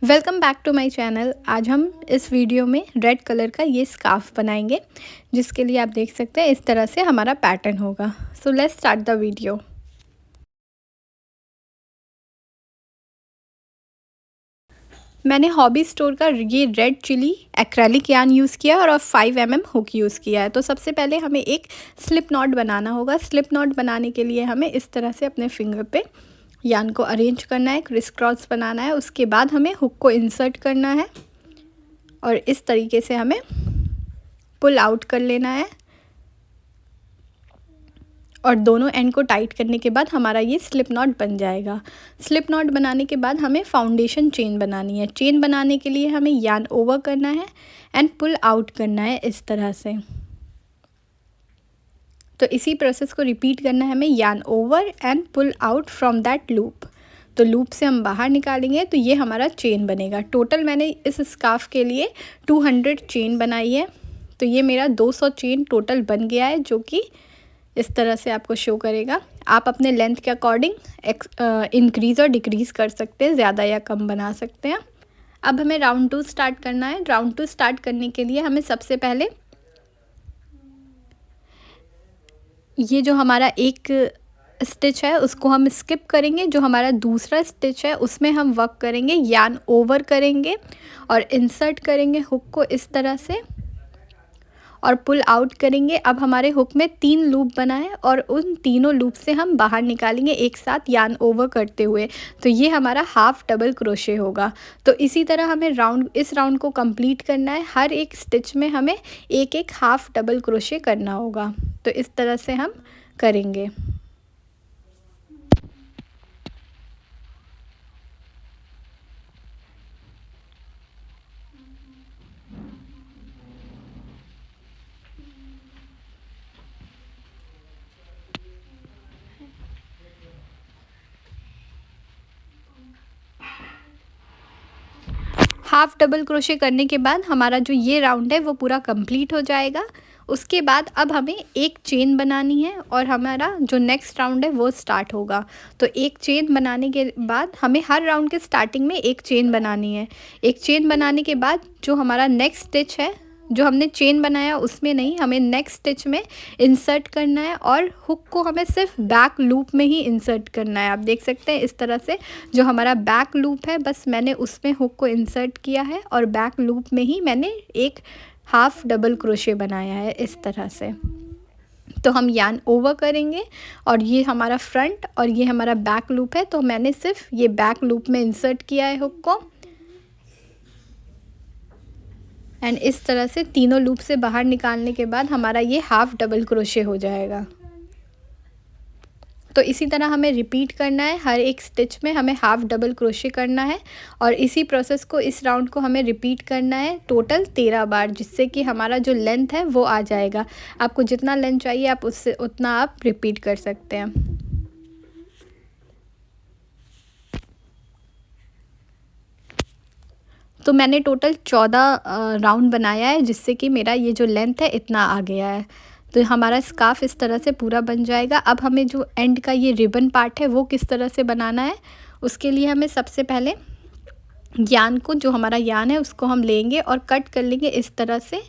Welcome back to my channel. आज हम इस वीडियो में रेड कलर का ये स्कार्फ बनाएंगे, जिसके लिए आप देख सकते हैं इस तरह से हमारा पैटर्न होगा। So let's start the video. मैंने हॉबी स्टोर का ये red chili acrylic yarn use किया और 5 हुक यूज़ किया है। तो सबसे पहले हमें एक स्लिप नॉट बनाना होगा। स्लिप नॉट बनाने के लिए हमें इस तरह से अपने फिंगर पे यार्न को अरेंज करना है, क्रिस क्रॉस बनाना है। उसके बाद हमें हुक को इंसर्ट करना है और इस तरीके से हमें पुल आउट कर लेना है और दोनों एंड को टाइट करने के बाद हमारा ये स्लिप नॉट बन जाएगा। स्लिप नॉट बनाने के बाद हमें फाउंडेशन चेन बनानी है। चेन बनाने के लिए हमें यार्न ओवर करना है एंड पुल आउट करना है इस तरह से। तो इसी प्रोसेस को रिपीट करना है हमें, yarn over and pull out from that loop. तो लूप से हम बाहर निकालेंगे तो ये हमारा चेन बनेगा। टोटल मैंने इस स्कार्फ के लिए 200 चेन बनाई है। तो ये मेरा 200 चेन टोटल बन गया है, जो कि इस तरह से आपको शो करेगा। आप अपने लेंथ के अकॉर्डिंग इंक्रीज़ और डिक्रीज़ कर सकते हैं, ज़्यादा या कम बना सकते हैं। अब हमें राउंड 2 स्टार्ट करना है। राउंड 2 स्टार्ट करने के लिए हमें सबसे पहले ये जो हमारा एक स्टिच है उसको हम स्किप करेंगे। जो हमारा दूसरा स्टिच है उसमें हम वर्क करेंगे, यार्न ओवर करेंगे और इंसर्ट करेंगे हुक को इस तरह से और पुल आउट करेंगे। अब हमारे हुक में 3 लूप बना है और उन तीनों लूप से हम बाहर निकालेंगे एक साथ यार्न ओवर करते हुए। तो ये हमारा हाफ डबल क्रोशे होगा। तो इसी तरह हमें इस राउंड को कंप्लीट करना है। हर एक स्टिच में हमें एक एक हाफ डबल क्रोशे करना होगा। तो इस तरह से हम करेंगे। हाफ डबल क्रोशे करने के बाद हमारा जो ये राउंड है वो पूरा कंप्लीट हो जाएगा। उसके बाद अब हमें एक चेन बनानी है और हमारा जो नेक्स्ट राउंड है वो स्टार्ट होगा। तो एक चेन बनाने के बाद हमें हर राउंड के स्टार्टिंग में एक चेन बनानी है। एक चेन बनाने के बाद जो हमारा नेक्स्ट स्टिच है, जो हमने चेन बनाया उसमें नहीं, हमें नेक्स्ट स्टिच में इंसर्ट करना है और हुक को हमें सिर्फ बैक लूप में ही इंसर्ट करना है। आप देख सकते हैं इस तरह से जो हमारा बैक लूप है, बस मैंने उसमें हुक को इंसर्ट किया है और बैक लूप में ही मैंने एक हाफ डबल क्रोशे बनाया है इस तरह से। तो हम यार्न ओवर करेंगे और ये हमारा फ्रंट और ये हमारा बैक लूप है। तो मैंने सिर्फ ये बैक लूप में इंसर्ट किया है हुक को एंड इस तरह से तीनों लूप से बाहर निकालने के बाद हमारा ये हाफ डबल क्रोशे हो जाएगा। तो इसी तरह हमें रिपीट करना है। हर एक स्टिच में हमें हाफ डबल क्रोशे करना है और इसी प्रोसेस को, इस राउंड को हमें रिपीट करना है टोटल 13 बार, जिससे कि हमारा जो लेंथ है वो आ जाएगा। आपको जितना लेंथ चाहिए आप उससे उतना आप रिपीट कर सकते हैं। तो मैंने टोटल 14 राउंड बनाया है, जिससे कि मेरा ये जो लेंथ है इतना आ गया है। तो हमारा स्कार्फ इस तरह से पूरा बन जाएगा। अब हमें जो एंड का ये रिबन पार्ट है वो किस तरह से बनाना है, उसके लिए हमें सबसे पहले यार्न को, जो हमारा यार्न है उसको हम लेंगे और कट कर लेंगे इस तरह से।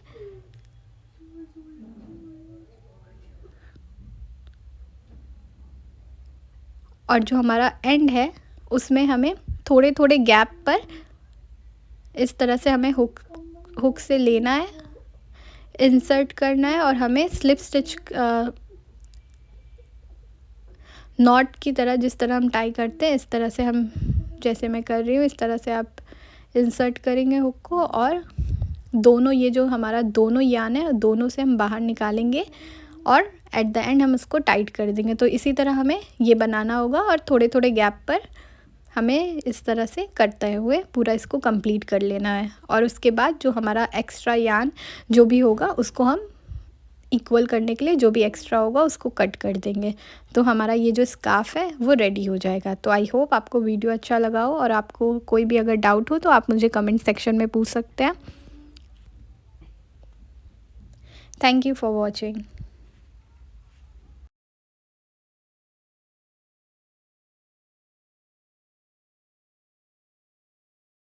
और जो हमारा एंड है उसमें हमें थोड़े थोड़े गैप पर इस तरह से हमें हुक से लेना है, इंसर्ट करना है और हमें स्लिप स्टिच नॉट की तरह, जिस तरह हम टाई करते हैं इस तरह से हम, जैसे मैं कर रही हूँ इस तरह से आप इंसर्ट करेंगे हुक को और दोनों, ये जो हमारा दोनों यार्न है दोनों से हम बाहर निकालेंगे और एट द एंड हम इसको टाइट कर देंगे। तो इसी तरह हमें ये बनाना होगा और थोड़े थोड़े गैप पर हमें इस तरह से करते हुए पूरा इसको कंप्लीट कर लेना है। और उसके बाद जो हमारा एक्स्ट्रा यार्न जो भी होगा उसको हम इक्वल करने के लिए जो भी एक्स्ट्रा होगा उसको कट कर देंगे। तो हमारा ये जो स्कार्फ है वो रेडी हो जाएगा। तो आई होप आपको वीडियो अच्छा लगा हो और आपको कोई भी अगर डाउट हो तो आप मुझे कमेंट सेक्शन में पूछ सकते हैं। Thank you for watching.